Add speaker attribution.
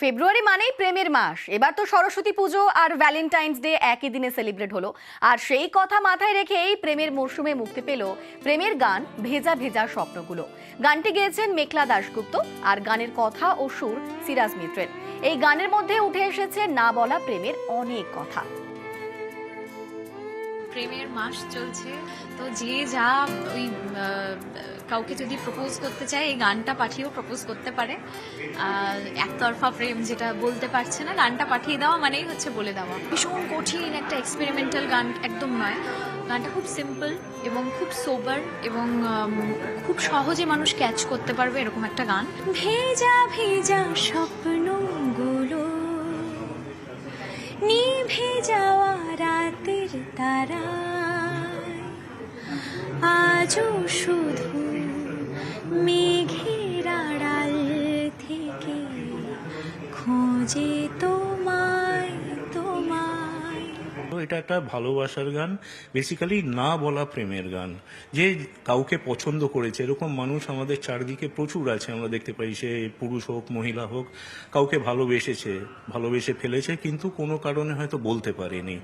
Speaker 1: ফেব্রুয়ারি মানেই প্রেমের মাস। এবার তো সরস্বতী পুজো আর ভ্যালেন্টাইন্স ডে একই দিনে সেলিব্রেট হলো। আর সেই কথা মাথায় রেখেই প্রেমের মরশুমে মুক্তি পেল প্রেমের গান ভেজা ভেজা স্বপ্নগুলো। গানটি গেয়েছেন মেঘলা দাশগুপ্ত, আর গানের কথা ও সুর সিরাজ মিত্রের। এই গানের মধ্যে উঠে এসেছে না বলা প্রেমের অনেক কথা।
Speaker 2: প্রেমের মাস চলছে, তো যে যা ওই কাউকে যদি প্রপোজ করতে চায় এই গানটা পাঠিয়েও প্রপোজ করতে পারে। একতরফা প্রেম যেটা বলতে পারছে না, গানটা পাঠিয়ে দেওয়া মানেই হচ্ছে বলে দেওয়া। ভীষণ কঠিন একটা এক্সপেরিমেন্টাল গান একদম নয়। গানটা খুব সিম্পল এবং খুব সোবার এবং খুব সহজে মানুষ ক্যাচ করতে পারবে এরকম একটা গান। ভেজা ভেজা স্বপ্নগুলো নিভে যাওয়া রাতের তারা আজও শুধু মেঘের আড়াল থেকে খোঁজে তোমায় তোমায়।
Speaker 3: এটা একটা ভালোবাসার গান, বেসিক্যালি না বলা প্রেমের গান। যে কাউকে পছন্দ করেছে এরকম মানুষ আমাদের চারদিকে প্রচুর আছে, আমরা দেখতে পাই, সে পুরুষ হোক মহিলা হোক, কাউকে ভালোবেসে ফেলেছে কিন্তু কোনো কারণে হয়তো বলতে পারেনি।